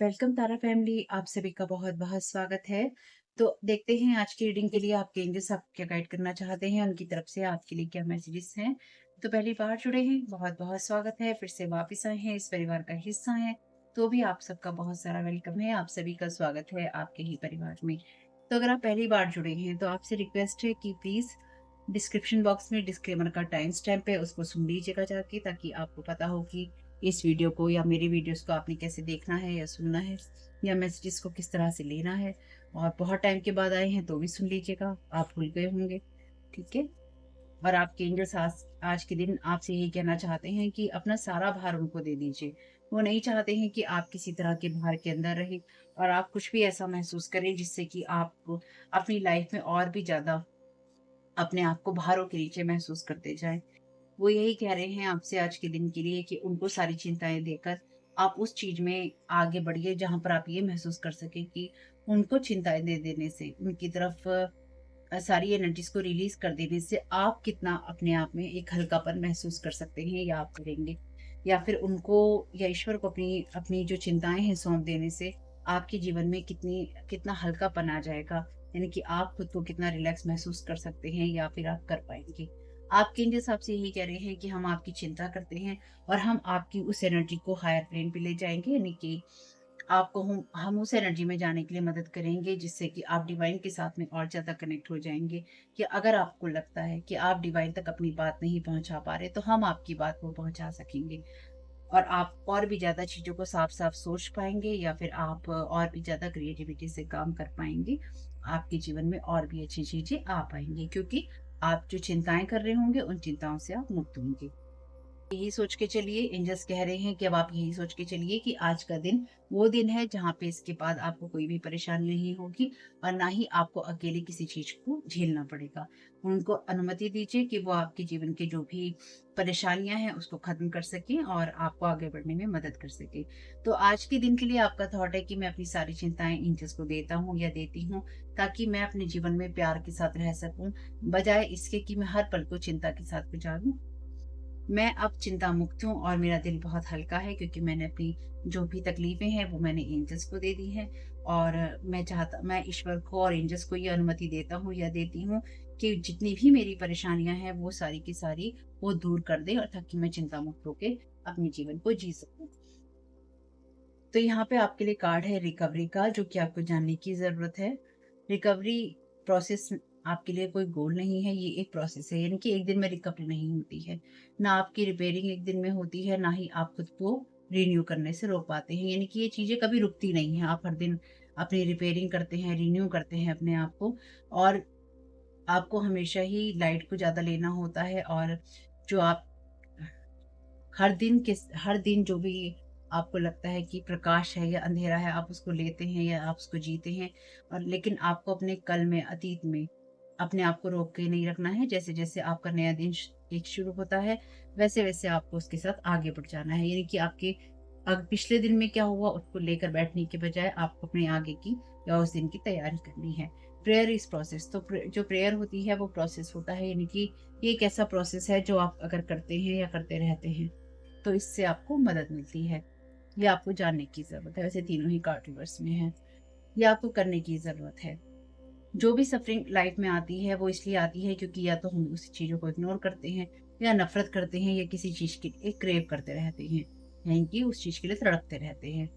Welcome तारा family, आप सभी का बहुत बहुत स्वागत है। तो देखते हैं आज की रीडिंग के लिए आपके एंजल्स आपको क्या गाइड करना चाहते हैं, उनकी तरफ से आपके लिए क्या मैसेजेस हैं। तो पहली बार जुड़े हैं, बहुत बहुत स्वागत है। फिर से वापस आए हैं, इस परिवार का हिस्सा हैं, तो भी आप सबका बहुत सारा वेलकम है। आप सभी का स्वागत है आपके ही परिवार में। तो अगर आप पहली बार जुड़े हैं तो आपसे रिक्वेस्ट है कि प्लीज डिस्क्रिप्शन बॉक्स में डिस्क्लेमर का टाइम स्टैम्प है, उसको सुन लीजिएगा जाके, ताकि आपको पता हो कि इस वीडियो को या मेरी वीडियोस को आपने कैसे देखना है या सुनना है, या मैसेजेस को किस तरह से लेना है। और बहुत टाइम के बाद आए हैं तो भी सुन लीजिएगा, आप भूल गए होंगे। ठीक है। और आपके एंजल्स आज के दिन आपसे यही कहना चाहते हैं कि अपना सारा भार उनको दे दीजिए। वो नहीं चाहते हैं कि आप किसी तरह के भार के अंदर रहें, और आप कुछ भी ऐसा महसूस करें जिससे कि आप अपनी लाइफ में और भी ज्यादा अपने आप को भारों के नीचे महसूस करते जाएं। वो यही कह रहे हैं आपसे आज के दिन के लिए कि उनको सारी चिंताएं देकर आप उस चीज में आगे बढ़िए जहां पर आप ये महसूस कर सके कि उनको चिंताएं दे देने से, उनकी तरफ सारी एनर्जीज को रिलीज कर देने से आप कितना अपने आप में एक हल्कापन महसूस कर सकते हैं, या आप करेंगे। या फिर उनको या ईश्वर को अपनी अपनी जो चिंताएं हैं सौंप देने से आपके जीवन में कितना हल्कापन आ जाएगा। यानी कि आप खुद को कितना रिलैक्स महसूस कर सकते हैं, या फिर आप कर पाएंगे। आपके एंजल्स आपसे यही कह रहे हैं कि हम आपकी चिंता करते हैं, और हम आपकी उस एनर्जी को हायर प्लेन पे ले जाएंगे। यानी कि आपको हम उस एनर्जी में जाने के लिए मदद करेंगे, जिससे कि आप डिवाइन के साथ में और ज़्यादा कनेक्ट हो जाएँगे। कि अगर आपको लगता है कि आप डिवाइन तक अपनी बात नहीं पहुँचा पा रहे, तो हम आपकी बात को पहुँचा सकेंगे। और आप और भी ज़्यादा चीज़ों को साफ-साफ सोच पाएँगे, या फिर आप और भी ज़्यादा क्रिएटिविटी से काम कर पाएँगे। आपके जीवन में और भी अच्छी चीज़ें आ पाएँगी, क्योंकि आप जो चिंताएँ कर रहे होंगे, उन चिंताओं से आप मुक्त होंगे। यही सोच के चलिए, एंजल्स कह रहे हैं कि अब आप यही सोच के चलिए कि आज का दिन वो दिन है जहाँ पे इसके बाद आपको कोई भी परेशानी नहीं होगी, और ना ही आपको अकेले किसी चीज को झेलना पड़ेगा। उनको अनुमति दीजिए कि वो आपके जीवन के जो भी परेशानियां हैं उसको खत्म कर सकें, और आपको आगे बढ़ने में मदद कर सके। तो आज के दिन के लिए आपका थॉट है कि मैं अपनी सारी चिंताएं एंजल्स को देता हूँ या देती हूँ, ताकि मैं अपने जीवन में प्यार के साथ रह सकूं, बजाय इसके कि मैं हर पल को चिंता के साथ गुजारूं। मैं अब चिंता मुक्त हूँ और मेरा दिल बहुत हल्का है, क्योंकि मैंने अपनी जो भी तकलीफ़ें हैं वो मैंने एंजल्स को दे दी हैं। और मैं ईश्वर को और एंजल्स को ये अनुमति देता हूँ या देती हूँ कि जितनी भी मेरी परेशानियाँ हैं वो सारी की सारी वो दूर कर दें, और ताकि मैं चिंता मुक्त होके अपने जीवन को जी सकूँ। तो यहाँ पे आपके लिए कार्ड है रिकवरी का, जो कि आपको जानने की ज़रूरत है। रिकवरी प्रोसेस आपके लिए कोई गोल नहीं है, ये एक प्रोसेस है। यानी कि एक दिन में रिकवरी नहीं होती है। ना आपकी रिपेयरिंग एक दिन में होती है, ना ही आप खुद को रिन्यू करने से रोक पाते हैं। यानी कि ये चीज़ें कभी रुकती नहीं हैं। आप हर दिन अपनी रिपेयरिंग करते हैं, रिन्यू करते हैं अपने आप को। और आपको हमेशा ही लाइट को ज़्यादा लेना होता है, और जो आप हर दिन जो भी आपको लगता है कि प्रकाश है या अंधेरा है, आप उसको लेते हैं या आप उसको जीते हैं। और लेकिन आपको अपने कल में, अतीत में अपने आप को रोक के नहीं रखना है। जैसे-जैसे आपका नया दिन एक शुरू होता है, वैसे-वैसे आपको उसके साथ आगे बढ़ जाना है। यानी कि आपके पिछले दिन में क्या हुआ उसको लेकर बैठने के बजाय आपको अपने आगे की या उस दिन की तैयारी करनी है। Prayer is process. तो जो प्रेयर होती है वो प्रोसेस होता है। यानी कि ये एक ऐसा प्रोसेस है जो आप अगर करते हैं या करते रहते हैं, तो इससे आपको मदद मिलती है। ये आपको जानने की ज़रूरत है। वैसे तीनों ही कार्ड रिवर्स में हैं। ये आपको करने की ज़रूरत है। जो भी सफ़रिंग लाइफ में आती है, वो इसलिए आती है क्योंकि या तो हम उस चीज़ों को इग्नोर करते हैं, या नफ़रत करते हैं, या किसी चीज़ के लिए क्रेव करते रहते हैं, यानी कि उस चीज़ के लिए तड़पते रहते हैं।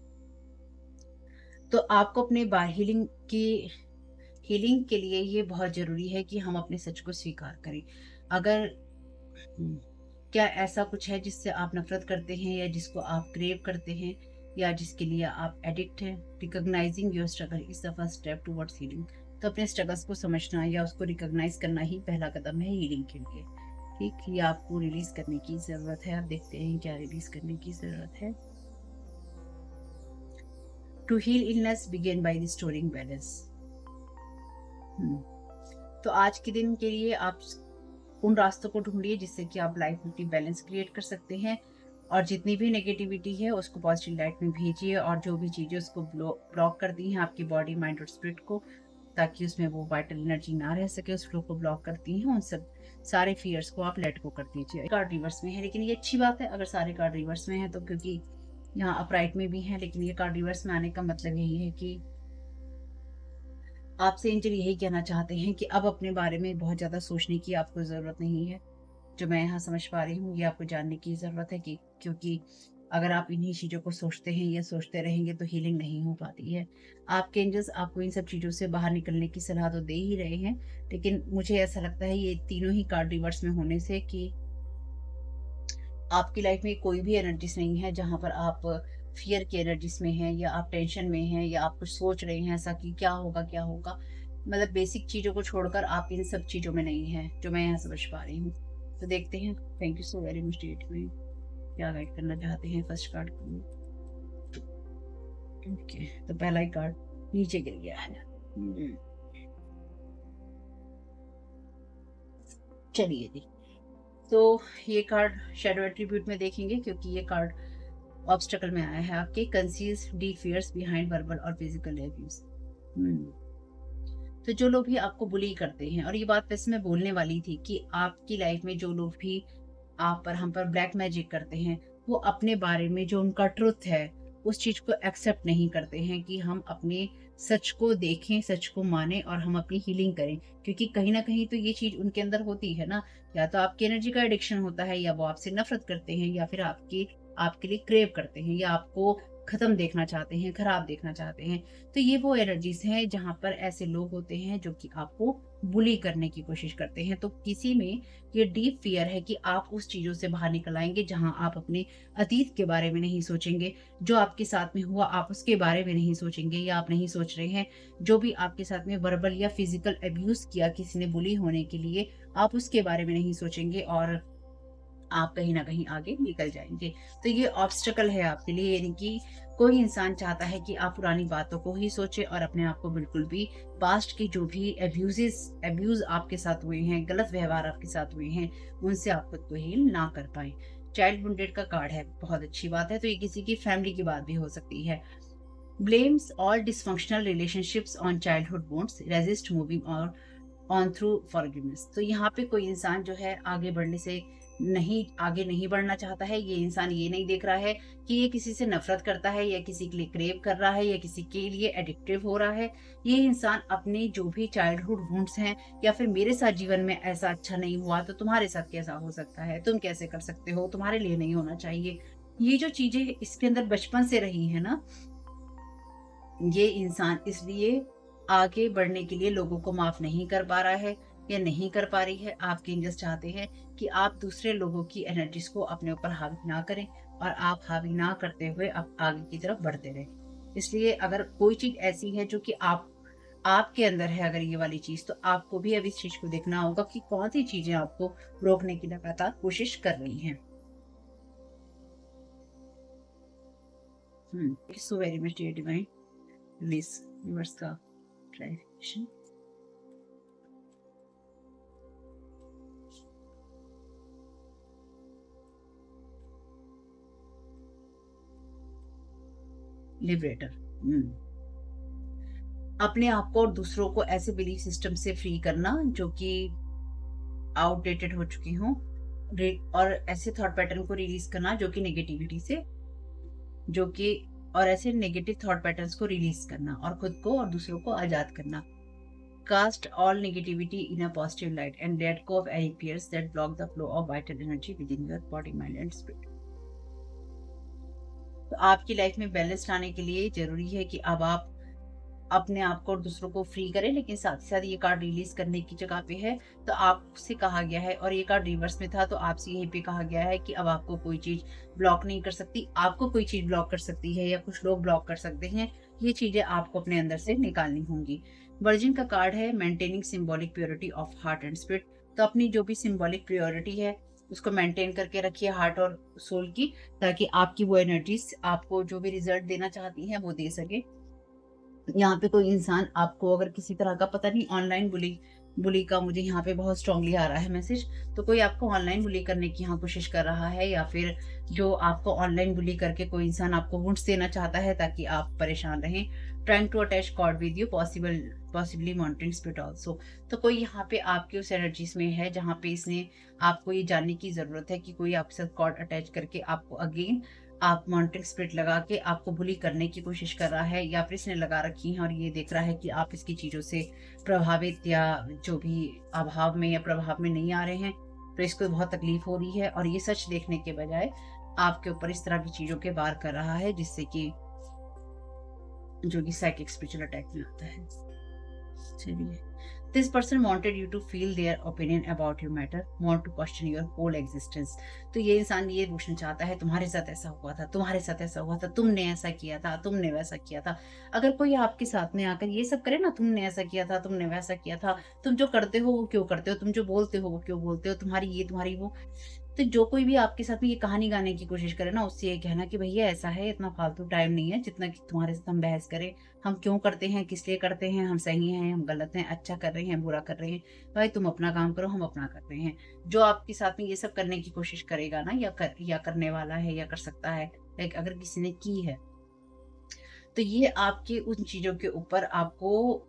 तो आपको अपने बा हीलिंग के लिए ये बहुत ज़रूरी है कि हम अपने सच को स्वीकार करें। अगर हुँ। क्या ऐसा कुछ है जिससे आप नफ़रत करते हैं, या जिसको आप क्रेव करते हैं, या जिसके लिए आप एडिक्ट हैं? Recognising your struggle is the first step towards healing. तो अपने स्ट्रगल्स को समझना या उसको रिकॉग्नाइज़ करना ही पहला कदम है हीलिंग के लिए। ठीक? ये आपको रिलीज़ करने की ज़रूरत है। आप देखते हैं क्या रिलीज़ करने की ज़रूरत है। To heal illness begin by restoring balance. हुँ। तो आज के दिन के लिए आप उन रास्तों को ढूँढिए जिससे कि आप लाइफ में अपनी बैलेंस क्रिएट कर सकते हैं, और जितनी भी नेगेटिविटी है उसको पॉजिटिव लाइट में भेजिए, और जो भी चीज़ें उसको ब्लॉक कर दी हैं आपकी बॉडी, माइंड और स्पिरिट को, ताकि उसमें वो वाइटल एनर्जी ना रह सके, उस फ्लो को ब्लॉक करती हैं, उन सब सारे फियर्स को आप लेट गो कर दीजिए। कार्ड रिवर्स में है, लेकिन ये अच्छी बात है अगर सारे कार्ड रिवर्स में हैं तो, क्योंकि यहाँ अपराइट में भी है, लेकिन ये कार्ड रिवर्स में आने का मतलब यही है कि आपसे एंजल यही कहना चाहते हैं कि अब अपने बारे में बहुत ज़्यादा सोचने की आपको ज़रूरत नहीं है। जो मैं यहाँ समझ पा रही हूँ, ये आपको जानने की ज़रूरत है कि क्योंकि अगर आप इन्हीं चीज़ों को सोचते हैं या सोचते रहेंगे तो हीलिंग नहीं हो पाती है। आपके एंजल्स आपको इन सब चीज़ों से बाहर निकलने की सलाह तो दे ही रहे हैं, लेकिन मुझे ऐसा लगता है ये तीनों ही कार्ड रिवर्स में होने से कि आपकी लाइफ में कोई भी एनर्जीज़ नहीं है जहाँ पर आप फ़ियर की एनर्जीज़ में हैं या आप टेंशन में हैं या आप कुछ सोच रहे हैं ऐसा कि क्या होगा, क्या होगा? मतलब बेसिक चीज़ों को छोड़कर आप इन सब चीज़ों में नहीं हैं, जो मैं यहाँ समझ पा रही हूँ। तो देखते हैं, thank you so very much date में क्या गाइड करना चाहते हैं फर्स्ट कार्ड को। ओके, तो पहला ही कार्ड नीचे गिर गया है। चलिए जी, तो ये कार्ड शैडो एट्रीब्यूट में देखेंगे क्योंकि ये कार्ड ऑब्स्टेकल में आया है आपके conceals deep fears behind verbal और फिजिकल एब्यूज। तो जो लोग भी आपको बुली करते हैं, और ये बात वैसे मैं बोलने वाली थी कि आपकी लाइफ में जो लोग भी आप पर हम पर ब्लैक मैजिक करते हैं, वो अपने बारे में जो उनका ट्रुथ है उस चीज को एक्सेप्ट नहीं करते हैं कि हम अपने सच को देखें, सच को माने और हम अपनी हीलिंग करें। क्योंकि कहीं ना कहीं तो ये चीज उनके अंदर होती है ना, या तो आपकी एनर्जी का एडिक्शन होता है, या वो आपसे नफरत करते हैं, या फिर आपके लिए क्रेव करते हैं, या आपको खत्म देखना चाहते हैं, खराब देखना चाहते हैं। तो ये वो एनर्जीज हैं जहाँ पर ऐसे लोग होते हैं जो कि आपको बुली करने की कोशिश करते हैं। तो किसी में ये डीप फियर है कि आप उस चीज़ों से बाहर निकल आएँगे जहाँ आप अपने अतीत के बारे में नहीं सोचेंगे, जो आपके साथ में हुआ आप उसके बारे में नहीं सोचेंगे या आप नहीं सोच रहे हैं। जो भी आपके साथ में वर्बल या फिज़िकल अब्यूज़ किया किसी ने बुली होने के लिए, आप उसके बारे में नहीं सोचेंगे और आप कहीं न कहीं आगे निकल जाएँगे। तो ये ऑब्स्टेकल है आपके लिए, यानी कि कोई इंसान चाहता है कि आप पुरानी बातों को ही सोचें और अपने आप को बिल्कुल भी पास्ट के जो भी अब्यूज़ आपके साथ हुए हैं, गलत व्यवहार आपके साथ हुए हैं, उनसे आप खुद को हील ना कर पाएँ। चाइल्ड वुंडेड का कार्ड है, बहुत अच्छी बात है, तो ये किसी की फैमिली की बात भी हो सकती है। Blames all dysfunctional relationships on childhood wounds, resist moving और ऑन थ्रू फॉरगिवनेस। तो यहाँ पे कोई इंसान जो है आगे नहीं बढ़ना चाहता है। ये इंसान ये नहीं देख रहा है कि ये किसी से नफरत करता है या किसी के लिए क्रेव कर रहा है या किसी के लिए एडिक्टिव हो रहा है। ये इंसान अपने जो भी चाइल्डहुड वुंड्स हैं, या फिर मेरे साथ जीवन में ऐसा अच्छा नहीं हुआ तो तुम्हारे साथ कैसा हो सकता है, तुम कैसे कर सकते हो, तुम्हारे लिए नहीं होना चाहिए, ये जो चीजें इसके अंदर बचपन से रही है ना, ये इंसान इसलिए आगे बढ़ने के लिए लोगों को माफ नहीं कर पा रहा है या नहीं कर पा रही है। आपके एंजल्स चाहते हैं कि आप दूसरे लोगों की एनर्जीज को अपने ऊपर हावी ना करें और आप हावी ना करते हुए आप आगे की तरफ बढ़ते रहें। इसलिए अगर कोई चीज ऐसी है जो कि आपके अंदर है, अगर ये वाली चीज, तो आपको भी अब इस चीज को देखना होगा कि कौन सी चीजें आपको रोकने की लगातार कोशिश कर रही हैं। Thank you so very much dear divine, please universe का clarification. लिबरेटर। अपने आप को और दूसरों को ऐसे बिलीफ सिस्टम से फ्री करना जो कि आउटडेटेड हो चुकी हों, और ऐसे थॉट पैटर्न को रिलीज करना जो कि नेगेटिविटी से, जो कि और ऐसे नेगेटिव थॉट पैटर्न्स को रिलीज करना और खुद को और दूसरों को आजाद करना। Cast all negativity in a positive light and let go of any fears that block the flow of vital energy within your body, mind and spirit. तो आपकी लाइफ में बैलेंस लाने के लिए जरूरी है कि अब आप अपने आप को और दूसरों को फ्री करें, लेकिन साथ ही साथ ये कार्ड रिलीज करने की जगह पे है तो आपसे कहा गया है, और ये कार्ड रिवर्स में था तो आपसे यहीं पे कहा गया है कि अब आपको कोई चीज ब्लॉक नहीं कर सकती। आपको कोई चीज ब्लॉक कर सकती है या कुछ लोग ब्लॉक कर सकते हैं, ये चीजें आपको अपने अंदर से निकालनी होंगी। वर्जिन का कार्ड है maintaining symbolic purity of heart and spirit. तो अपनी जो भी सिंबॉलिक प्योरिटी है उसको मेंटेन करके रखिए हार्ट और सोल की, ताकि आपकी वो एनर्जीज आपको जो भी रिजल्ट देना चाहती हैं वो दे सके। यहाँ पे कोई इंसान आपको अगर किसी तरह का, पता नहीं ऑनलाइन बुली बुली का मुझे यहाँ पे बहुत स्ट्रांगली आ रहा है मैसेज, तो कोई आपको ऑनलाइन बुली करने की यहाँ कोशिश कर रहा है, या फिर जो आपको ऑनलाइन बुली करके कोई इंसान आपको वुंड्स देना चाहता है ताकि आप परेशान रहें। Trying to attach cord with you, possibly monitoring spirit also. तो कोई यहाँ पे आपके उस एनर्जीज में है जहाँ पे इसने आपको ये जानने की जरूरत है कि कोई आपके साथ कॉर्ड अटैच करके आपको अगेन आप मॉनिटरिंग स्पिरिट लगा के आपको बुली करने की कोशिश कर रहा है, या फिर इसने लगा रखी है और ये देख रहा है कि आप इसकी चीज़ों से प्रभावित या जो भी अभाव में या प्रभाव में नहीं आ रहे हैं, तो इसको बहुत तकलीफ हो रही है, और ये सच देखने के बजाय आपके ऊपर इस तरह की चीज़ों के वार कर रहा है, जिससे कि जो कि साइकिक स्पिरिचुअल अटैक में आता है। चलिए, this person wanted you to feel their opinion about your matter, want to question your whole existence. तो ये इंसान ये पूछना चाहता है, तुम्हारे साथ ऐसा हुआ था, तुम्हारे साथ ऐसा हुआ था, तुमने ऐसा किया था, तुमने वैसा किया था। अगर कोई आपके साथ में आकर ये सब करे ना, तुमने ऐसा किया था, तुमने वैसा किया था, तुम जो करते हो वो क्यों करते हो, तुम जो बोलते हो वो क्यों बोलते हो, तुम्हारी ये तुम्हारी वो। तो जो कोई भी आपके साथ में ये कहानी गाने की कोशिश करे ना, उससे ये कहना कि भैया ऐसा है, इतना फालतू टाइम नहीं है जितना कि तुम्हारे साथ हम बहस करें। हम क्यों करते हैं, किस लिए करते हैं, हम सही हैं, हम गलत हैं, अच्छा कर रहे हैं, बुरा कर रहे हैं। भाई तुम अपना काम करो, हम अपना कर रहे हैं। जो आपके साथ में ये सब करने की कोशिश करेगा ना, या करने वाला है या कर सकता है, लाइक अगर किसी ने की है, तो ये आपके उन चीज़ों के ऊपर आपको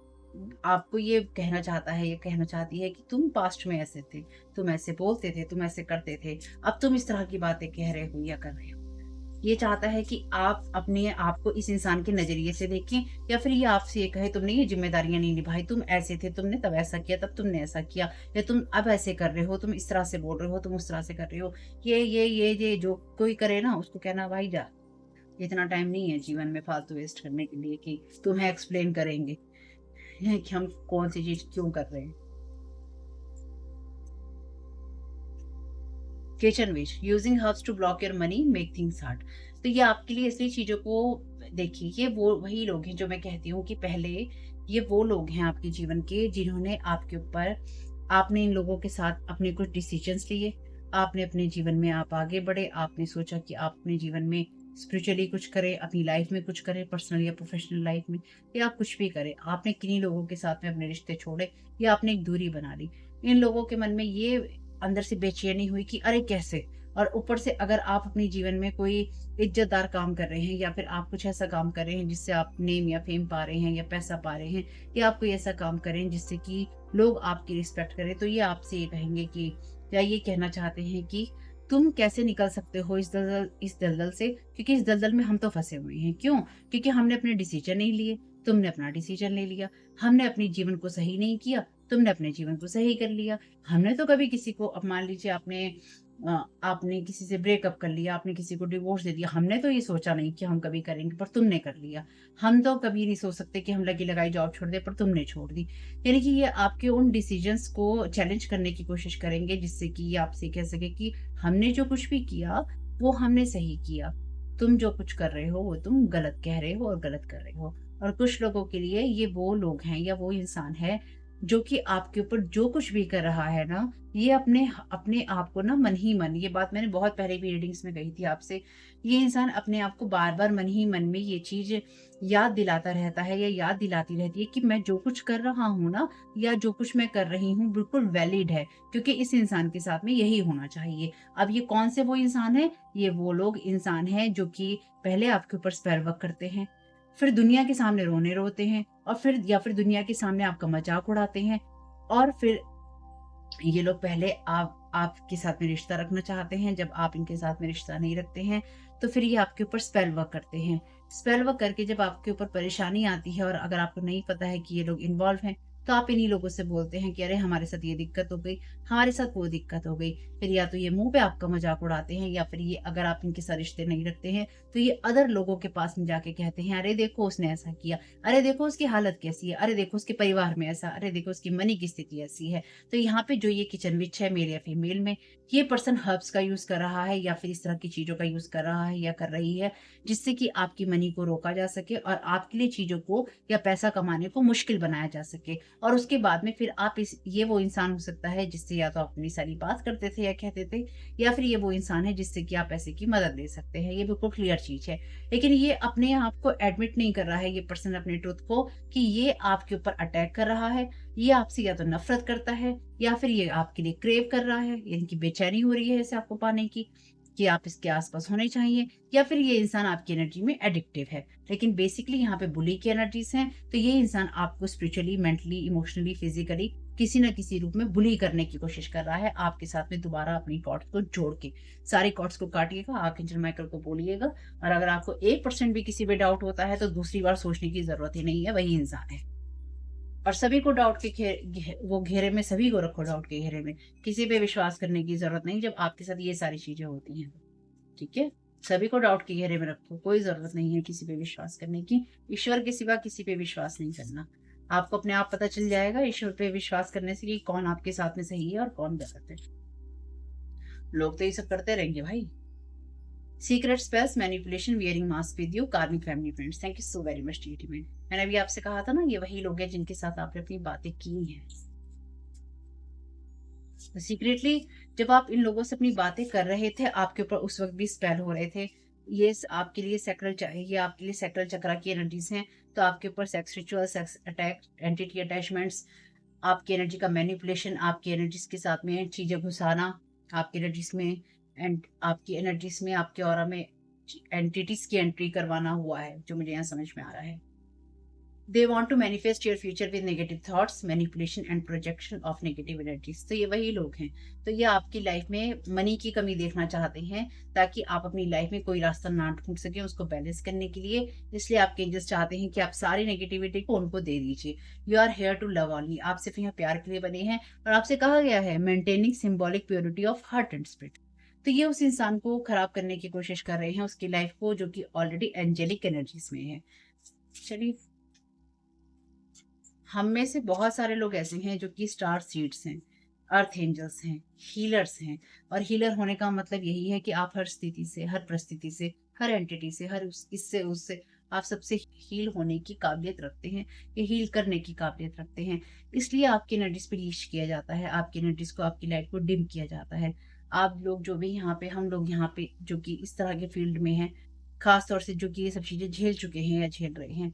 आपको ये कहना चाहता है, ये कहना चाहती है कि तुम पास्ट में ऐसे थे, तुम ऐसे बोलते थे, तुम ऐसे करते थे, अब तुम इस तरह की बातें कह रहे हो या कर रहे हो। ये चाहता है कि आप अपने आप को इस इंसान के नज़रिए से देखें, या फिर ये आपसे ये कहे तुमने ये ज़िम्मेदारियाँ नहीं निभाई, तुम ऐसे थे, तुमने तब ऐसा किया, तब तुमने ऐसा किया, या तुम अब ऐसे कर रहे हो, तुम इस तरह से बोल रहे हो, तुम उस तरह से कर रहे हो। ये जो कोई करे ना, उसको कहना भाई जा, इतना टाइम नहीं है जीवन में फालतू वेस्ट करने के लिए कि तुम्हें एक्सप्लेन करेंगे कि हम कौन सी चीज़ क्यों कर रहे हैं। Kitchen waste, using herbs to block your money make things hard. तो ये आपके लिए इसलिए चीज़ों को देखिए, ये वो वही लोग हैं जो मैं कहती हूँ कि पहले ये वो लोग हैं आपके जीवन के, जिन्होंने आपके ऊपर, आपने इन लोगों के साथ अपने कुछ डिसीजंस लिए, आपने अपने जीवन में आप आगे बढ़े, आपने सोचा कि आप अपने जीवन में स्पिरिचुअली कुछ करें, अपनी लाइफ में कुछ करें, पर्सनल या प्रोफेशनल लाइफ में, या आप कुछ भी करें। आपने किन्हीं लोगों के साथ में अपने रिश्ते छोड़े, या आपने एक दूरी बना ली। इन लोगों के मन में ये अंदर से बेचैनी हुई कि अरे कैसे, और ऊपर से अगर आप अपने जीवन में कोई इज्जतदार काम कर रहे हैं, या फिर आप कुछ ऐसा काम कर रहे हैं जिससे आप नेम या फेम पा रहे हैं या पैसा पा रहे हैं, या आप कोई ऐसा काम करें जिससे कि लोग आपकी रिस्पेक्ट करें, तो ये आपसे ये कहेंगे कि, या ये कहना चाहते हैं कि तुम कैसे निकल सकते हो इस दलदल से, क्योंकि इस दलदल में हम तो फंसे हुए हैं। क्यों? क्योंकि हमने अपने डिसीजन नहीं लिए, तुमने अपना डिसीजन ले लिया। हमने अपने जीवन को सही नहीं किया, तुमने अपने जीवन को सही कर लिया। हमने तो कभी किसी को, अब मान लीजिए आपने किसी से ब्रेकअप कर लिया, आपने किसी को डिवोर्स दे दिया, हमने तो ये सोचा नहीं कि हम कभी करेंगे, पर तुमने कर लिया। हम तो कभी नहीं सोच सकते कि हम लगी लगाई जॉब छोड़ दें, पर तुमने छोड़ दी। यानी कि ये आपके उन डिसीजंस को चैलेंज करने की कोशिश करेंगे, जिससे कि ये आपसे कह सके कि हमने जो कुछ भी किया वो हमने सही किया, तुम जो कुछ कर रहे हो वो तुम गलत कह रहे हो और गलत कर रहे हो। और कुछ लोगों के लिए ये वो लोग हैं या वो इंसान है जो कि आपके ऊपर जो कुछ भी कर रहा है ना, ये अपने अपने आप को ना मन ही मन, ये बात मैंने बहुत पहले भी रीडिंग्स में कही थी आपसे, ये इंसान अपने आप को बार बार मन ही मन में ये चीज याद दिलाता रहता है या याद दिलाती रहती है कि मैं जो कुछ कर रहा हूँ ना, या जो कुछ मैं कर रही हूँ बिल्कुल वैलिड है, क्योंकि इस इंसान के साथ में यही होना चाहिए। अब ये कौन से वो इंसान है? ये वो लोग इंसान हैं जो कि पहले आपके ऊपर स्पेल वर्क करते हैं, फिर दुनिया के सामने रोने रोते हैं, और फिर दुनिया के सामने आपका मजाक उड़ाते हैं, और फिर ये लोग पहले आपके साथ में रिश्ता रखना चाहते हैं। जब आप इनके साथ में रिश्ता नहीं रखते हैं, तो फिर ये आपके ऊपर स्पेल वर्क करते हैं। स्पेल वर्क करके जब आपके ऊपर परेशानी आती है, और अगर आपको नहीं पता है कि ये लोग इन्वॉल्व हैं, तो आप इन्हीं लोगों से बोलते हैं कि अरे हमारे साथ ये दिक्कत हो गई, हमारे साथ वो दिक्कत हो गई। फिर या तो ये मुँह पे आपका मज़ाक उड़ाते हैं, या फिर ये, अगर आप इनके साथ रिश्ते नहीं रखते हैं, तो ये अदर लोगों के पास में जाके कहते हैं, अरे देखो उसने ऐसा किया, अरे देखो उसकी हालत कैसी है, अरे देखो उसके परिवार में ऐसा, अरे देखो उसकी मनी की स्थिति ऐसी है। तो यहाँ पे जो ये किचन विच है, मेल या फीमेल में, ये पर्सन हर्ब्स का यूज़ कर रहा है, या फिर इस तरह की चीज़ों का यूज़ कर रहा है या कर रही है, जिससे कि आपकी मनी को रोका जा सके, और आपके लिए चीज़ों को या पैसा कमाने को मुश्किल बनाया जा सके। और उसके बाद में फिर आप इस ये वो इंसान हो सकता है जिससे या तो आप अपनी सारी बात करते थे या कहते थे, या फिर ये वो इंसान है जिससे कि आप पैसे की मदद ले सकते हैं। ये बिल्कुल क्लियर चीज़ है। लेकिन ये अपने आप को एडमिट नहीं कर रहा है, ये पर्सन अपने ट्रुथ को, कि ये आपके ऊपर अटैक कर रहा है। ये आपसे या तो नफ़रत करता है, या फिर ये आपके लिए क्रेव कर रहा है, यानी कि बेचैनी हो रही है इसे आपको पाने की, कि आप इसके आस-पास होने चाहिए, या फिर ये इंसान आपकी एनर्जी में एडिक्टिव है। लेकिन बेसिकली यहाँ पे बुली की एनर्जीज़ हैं, तो ये इंसान आपको स्पिरिचुअली, मेंटली, इमोशनली, फिज़िकली किसी ना किसी रूप में बुली करने की कोशिश कर रहा है आपके साथ में, दोबारा अपनी कॉर्ड्स को जोड़ के। सारी कॉर्ड्स को काटिएगा, आर्कएंजल माइकल को बोलिएगा, और अगर आपको 1% भी किसी पे डाउट होता है तो दूसरी बार सोचने की ज़रूरत ही नहीं है, वही इंसान है। और सभी को डाउट के वो घेरे में, सभी को रखो डाउट के घेरे में। किसी पे विश्वास करने की ज़रूरत नहीं जब आपके साथ ये सारी चीज़ें होती हैं, ठीक है? सभी को डाउट के घेरे में रखो, कोई ज़रूरत नहीं है किसी पे विश्वास करने की। ईश्वर के सिवा किसी पे विश्वास नहीं करना। आपको अपने आप पता चल जाएगा ईश्वर पे विश्वास करने से कि कौन आपके साथ में सही है और कौन गलत है। लोग तो ये सब करते रहेंगे भाई। Secret spells, manipulation, wearing mask with you, karmic family friends. Thank you so very much टी। मैंने अभी आपसे कहा था ना, ये वही लोग हैं जिनके साथ आपने अपनी बातें की हैं। सीक्रेटली जब आप इन लोगों से अपनी बातें कर रहे थे, आपके ऊपर उस वक्त भी स्पेल हो रहे थे। आपके लिए ये आपके लिए सैक्रल चक्रा की एनर्जीज हैं। तो आपके ऊपर sex ritual, sex attack, entity attachments, आपकी एनर्जी का मैनिपुलेशन, आपकी एनर्जीज के साथ में चीजें घुसाना आपकी एनर्जीज में, एंड आपकी एनर्जीज में, आपके ऑरा में एंटिटीज की एंट्री करवाना हुआ है, जो मुझे यहाँ समझ में आ रहा है। They want to manifest your future with negative thoughts, manipulation and projection of negative energies. तो ये वही लोग हैं। तो ये आपकी लाइफ में मनी की कमी देखना चाहते हैं, ताकि आप अपनी लाइफ में कोई रास्ता ना ढूंढ सके उसको बैलेंस करने के लिए। इसलिए आपके एंजल्स चाहते हैं कि आप सारी नेगेटिविटी को उनको दे दीजिए। You are here to love only. आप सिर्फ यहाँ प्यार के लिए बने हैं, और आपसे कहा गया है maintaining symbolic purity of heart and spirit. तो ये उस इंसान को खराब करने की कोशिश कर रहे हैं, उसकी लाइफ को, जो कि ऑलरेडी एंजेलिक एनर्जीज में है। चलिए, हम में से बहुत सारे लोग ऐसे हैं जो कि स्टार सीड्स हैं, अर्थ एंजल्स हैं, हीलर्स हैं। और हीलर होने का मतलब यही है कि आप हर स्थिति से, हर परिस्थिति से, हर एंटिटी से, इससे उससे आप सबसे हील होने की काबिलियत रखते हैं, ये हील करने की काबिलियत रखते हैं। इसलिए आपकी एनर्जीज पे लीच किया जाता है, आपकी एनर्जीज को, आपकी लाइट को डिम किया जाता है। आप लोग जो भी यहाँ पे, हम लोग यहाँ पे जो कि इस तरह के फील्ड में हैं, खास तौर से जो कि ये सब चीजें झेल चुके हैं या झेल रहे हैं,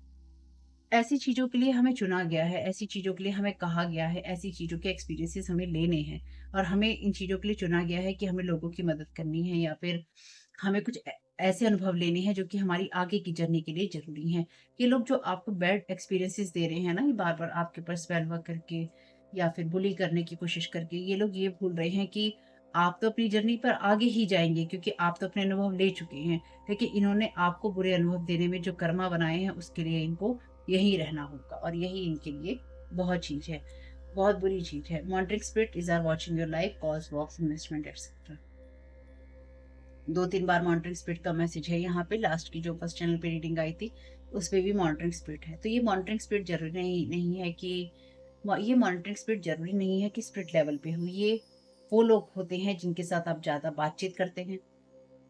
ऐसी चीज़ों के लिए हमें चुना गया है, ऐसी चीज़ों के लिए हमें कहा गया है, ऐसी चीज़ों के एक्सपीरियंसेस हमें लेने हैं, और हमें इन चीज़ों के लिए चुना गया है कि हमें लोगों की मदद करनी है, या फिर हमें कुछ ऐसे अनुभव लेने हैं जो कि हमारी आगे की जर्नी के लिए ज़रूरी हैं। ये लोग जो आपको बैड एक्सपीरियंसेस दे रहे हैं ना, ये बार-बार आपके ऊपर स्पेल वर्क करके या फिर बुली करने की कोशिश करके, ये लोग ये भूल रहे हैं कि आप तो अपनी जर्नी पर आगे ही जाएँगे, क्योंकि आप तो अपने अनुभव ले चुके हैं। लेकिन इन्होंने आपको बुरे अनुभव देने में जो कर्मा बनाए हैं, उसके लिए इनको यही रहना होगा, और यही इनके लिए बहुत चीज़ है, बहुत बुरी चीज़ है। Monitoring spirit is are watching your life, calls, walks, investment etcetera. 2-3 बार मॉनिटरिंग स्पिरिट का मैसेज है यहाँ पे। लास्ट की जो फर्स्ट चैनल पे रीडिंग आई थी, उस पे भी मॉनिटरिंग स्पिरिट है। तो ये मॉनिटरिंग स्पिरिट ज़रूरी नहीं है कि ये मॉनिटरिंग स्पिरिट ज़रूरी नहीं है कि स्पिरिट लेवल पे हो। ये वो लोग होते हैं जिनके साथ आप ज़्यादा बातचीत करते हैं,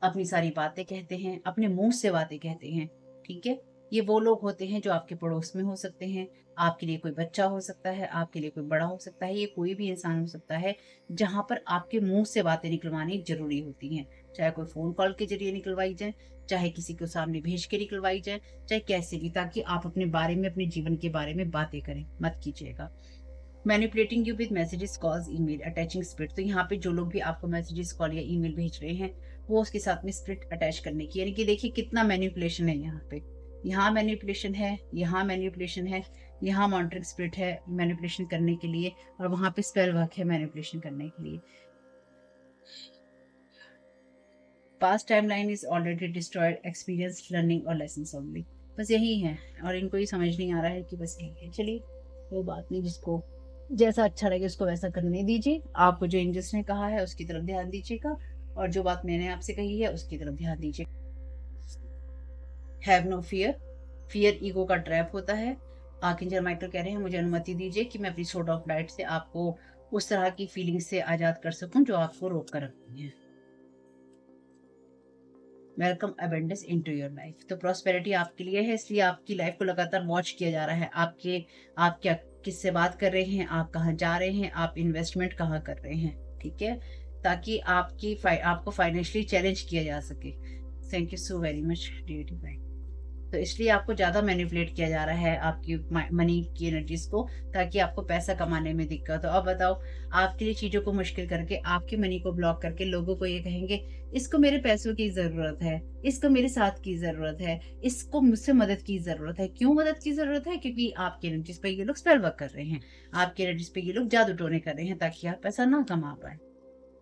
अपनी सारी बातें कहते हैं, अपने मुँह से बातें कहते हैं, ठीक है? ये वो लोग होते हैं जो आपके पड़ोस में हो सकते हैं, आपके लिए कोई बच्चा हो सकता है, आपके लिए कोई बड़ा हो सकता है, ये कोई भी इंसान हो सकता है, जहाँ पर आपके मुँह से बातें निकलवानी ज़रूरी होती हैं। चाहे कोई फ़ोन कॉल के ज़रिए निकलवाई जाए, चाहे किसी को सामने भेज के निकलवाई जाए, चाहे कैसे भी, ताकि आप अपने बारे में, अपने जीवन के बारे में बातें करें, मत कीजिएगा। Manipulating you with messages, calls, email, attaching spirit. तो यहाँ पे जो लोग भी आपको मैसेजेस, कॉल या ईमेल भेज रहे हैं, वो उसके साथ में स्पिरिट अटैच करने की, यानी कि देखिए कितना मैनिपुलेशन है यहाँ पे। यहाँ मैनिपुलेशन है, यहाँ मैनिपुलेशन है, यहाँ मॉनिटरिंग स्पिरिट है मैनिपुलेशन करने के लिए, और वहाँ पे स्पेल वर्क है मैनिपुलेशन करने के लिए। Past timeline is already destroyed, experience, learning और लेसन्स ओनली। बस यही है, और इनको ये समझ नहीं आ रहा है कि बस यही है। चलिए, कोई बात नहीं, जिसको जैसा अच्छा लगे उसको वैसा करने दीजिए। आपको जो एंजल्स ने कहा है उसकी तरफ ध्यान दीजिएगा, और जो बात मैंने आपसे कही है उसकी तरफ ध्यान दीजिए। Have no fear. Fear ego का ट्रैप होता है। आर्कएंजल माइकल कह रहे हैं, मुझे अनुमति दीजिए कि मैं अपनी सोर्ड ऑफ लाइट से आपको उस तरह की फीलिंग से आजाद कर सकूं जो आपको रोक कर रखती है। Welcome abundance into your life. तो प्रॉस्पेरिटी आपके लिए है, इसलिए आपकी लाइफ को लगातार वॉच किया जा रहा है। आप क्या, किससे बात कर रहे हैं, आप कहाँ जा रहे हैं, आप इन्वेस्टमेंट कहाँ कर रहे हैं, ठीक है, ताकि आपको फाइनेंशियली चैलेंज किया जा सके। Thank you so very much dear divine. तो इसलिए आपको ज़्यादा मैनिपुलेट किया जा रहा है आपकी मनी की एनर्जीज को, ताकि आपको पैसा कमाने में दिक्कत हो। अब बताओ, आपके लिए चीज़ों को मुश्किल करके, आपकी मनी को ब्लॉक करके लोगों को ये कहेंगे, इसको मेरे पैसों की ज़रूरत है, इसको मेरे साथ की ज़रूरत है, इसको मुझसे मदद की ज़रूरत है। क्यों मदद की ज़रूरत है? क्योंकि आपकी एनर्जीज पे ये लोग स्पेल वर्क कर रहे हैं। आपकी एनर्जीज पे ये लोग जादू टोने कर रहे हैं ताकि आप पैसा ना कमा पाएँ।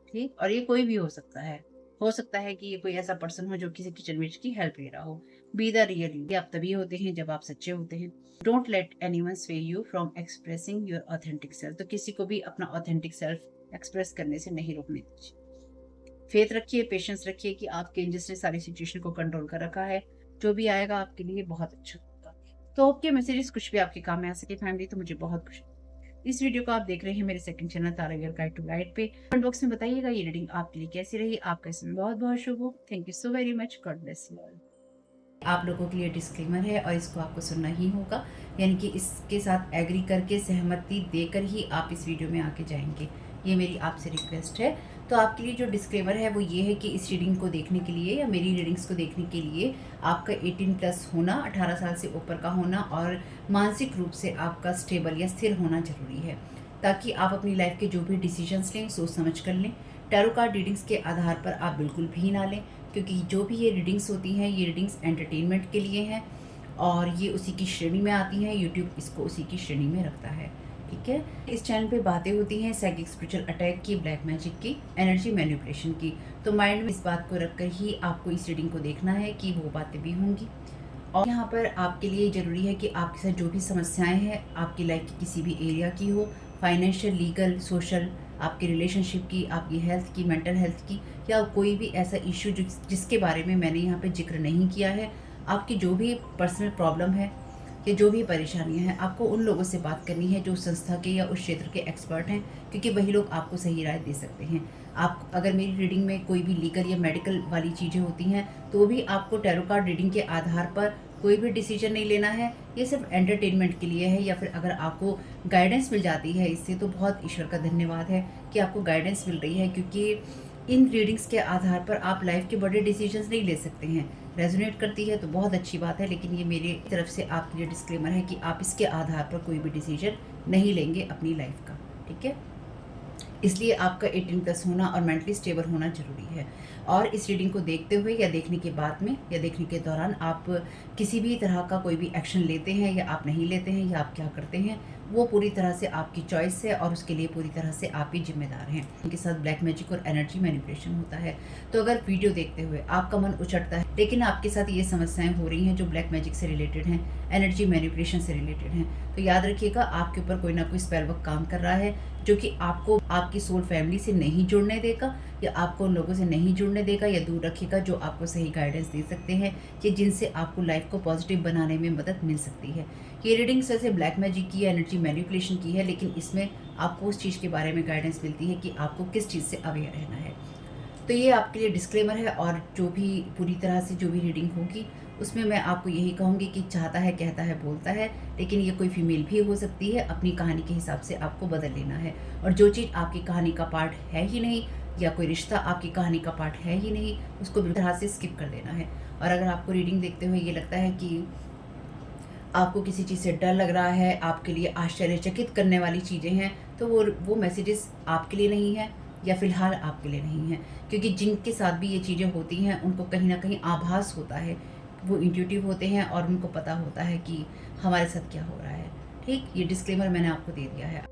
ठीक? और ये कोई भी हो सकता है। हो सकता है कि ये कोई ऐसा पर्सन हो जो किसी किचन विच की हेल्प ले रहा हो। Be the real you. आप तभी होते हैं जब आप सच्चे होते हैं। डोंट लेट एनीवन स्वे you from expressing your authentic self. तो किसी को भी अपना ऑथेंटिक सेल्फ एक्सप्रेस करने से नहीं रोकने दीजिए। फेथ रखिए, पेशेंस रखिए कि आपके एंजल्स ने सारी सिचुएशन को कंट्रोल कर रखा है। जो भी आएगा आपके लिए बहुत अच्छा होगा। तो होप के मैसेजेस कुछ भी आपके काम में आ सके फैमिली, तो मुझे बहुत खुशी। इस वीडियो को आप देख रहे हैं मेरे second channel Tara your guide to light पे। कमेंट बॉक्स में बताइएगा ये रीडिंग आपके लिए कैसी रही। आपका इसमें बहुत बहुत शुभ हो। Thank you so very much. God bless you all. आप लोगों के लिए डिस्क्लेमर है और इसको आपको सुनना ही होगा, यानी कि इसके साथ एग्री करके, सहमति देकर ही आप इस वीडियो में आके जाएंगे। ये मेरी आपसे रिक्वेस्ट है। तो आपके लिए जो डिस्क्लेमर है वो ये है कि इस रीडिंग को देखने के लिए या मेरी रीडिंग्स को देखने के लिए आपका 18+ होना, 18 साल से ऊपर का होना और मानसिक रूप से आपका स्टेबल या स्थिर होना जरूरी है, ताकि आप अपनी लाइफ के जो भी डिसीजंस लें सोच समझ कर लें। टैरो कार्ड रीडिंग्स के आधार पर आप बिल्कुल भी ना लें, क्योंकि जो भी ये रीडिंग्स होती हैं ये रीडिंग्स एंटरटेनमेंट के लिए हैं और ये उसी की श्रेणी में आती हैं। यूट्यूब इसको उसी की श्रेणी में रखता है। ठीक है। इस चैनल पे बातें होती हैं साइकिक स्पिरिचुअल अटैक की, ब्लैक मैजिक की, एनर्जी मैनिपुलेशन की। तो माइंड में इस बात को रखकर ही आपको इस रीडिंग को देखना है कि वो बातें भी होंगी। और यहाँ पर आपके लिए ज़रूरी है कि आपके साथ जो भी समस्याएं हैं आपकी लाइफ की किसी भी एरिया की हो, फाइनेंशियल, लीगल, सोशल, आपके रिलेशनशिप की, आपकी हेल्थ की, मेंटल हेल्थ की, या कोई भी ऐसा इशू जिसके बारे में मैंने यहाँ पे जिक्र नहीं किया है, आपकी जो भी पर्सनल प्रॉब्लम है या जो भी परेशानियां हैं, आपको उन लोगों से बात करनी है जो संस्था के या उस क्षेत्र के एक्सपर्ट हैं, क्योंकि वही लोग आपको सही राय दे सकते हैं। आप अगर मेरी रीडिंग में कोई भी लीगल या मेडिकल वाली चीज़ें होती हैं तो भी आपको टैरो कार्ड रीडिंग के आधार पर कोई भी डिसीजन नहीं लेना है। ये सिर्फ एंटरटेनमेंट के लिए है, या फिर अगर आपको गाइडेंस मिल जाती है इससे तो बहुत ईश्वर का धन्यवाद है कि आपको गाइडेंस मिल रही है, क्योंकि इन रीडिंग्स के आधार पर आप लाइफ के बड़े डिसीजंस नहीं ले सकते हैं। रेजोनेट करती है तो बहुत अच्छी बात है, लेकिन ये मेरी तरफ से आपके लिए डिस्क्लेमर है कि आप इसके आधार पर कोई भी डिसीजन नहीं लेंगे अपनी लाइफ का। ठीक है। इसलिए आपका 18+ होना और मेंटली स्टेबल होना ज़रूरी है। और इस रीडिंग को देखते हुए या देखने के बाद में या देखने के दौरान आप किसी भी तरह का कोई भी एक्शन लेते हैं या आप नहीं लेते हैं या आप क्या करते हैं, वो पूरी तरह से आपकी चॉइस है और उसके लिए पूरी तरह से आप ही जिम्मेदार हैं। उनके साथ ब्लैक मैजिक और एनर्जी मैनिपुलेशन होता है। तो अगर वीडियो देखते हुए आपका मन उचटता है लेकिन आपके साथ ये समस्याएं हो रही हैं जो ब्लैक मैजिक से रिलेटेड हैं, एनर्जी मैनिपुलेशन से रिलेटेड हैं, तो याद रखिएगा आपके ऊपर कोई ना कोई स्पेल वर्क काम कर रहा है जो कि आपको आपकी सोल फैमिली से नहीं जुड़ने देगा या आपको उन लोगों से नहीं जुड़ने देगा या दूर रखेगा जो आपको सही गाइडेंस दे सकते हैं कि जिनसे आपको लाइफ को पॉजिटिव बनाने में मदद मिल सकती है। ये रीडिंग वैसे ब्लैक मैजिक की, एनर्जी मैनिपुलेशन की है, लेकिन इसमें आपको उस चीज़ के बारे में गाइडेंस मिलती है कि आपको किस चीज़ से अवेयर रहना है। तो ये आपके लिए डिस्क्लेमर है। और जो भी पूरी तरह से जो भी रीडिंग होगी उसमें मैं आपको यही कहूँगी कि चाहता है, कहता है, बोलता है, लेकिन ये कोई फीमेल भी हो सकती है। अपनी कहानी के हिसाब से आपको बदल लेना है। और जो चीज़ आपकी कहानी का पार्ट है ही नहीं या कोई रिश्ता आपकी कहानी का पार्ट है ही नहीं, उसको बिल्कुल तरह से स्किप कर देना है। और अगर आपको रीडिंग देखते हुए ये लगता है कि आपको किसी चीज़ से डर लग रहा है, आपके लिए आश्चर्यचकित करने वाली चीज़ें हैं, तो वो मैसेजेस आपके लिए नहीं है या फिलहाल आपके लिए नहीं है, क्योंकि जिनके साथ भी ये चीज़ें होती हैं उनको कहीं ना कहीं आभास होता है, वो इंट्यूटिव होते हैं और उनको पता होता है कि हमारे साथ क्या हो रहा है। ठीक, ये डिस्क्लेमर मैंने आपको दे दिया है।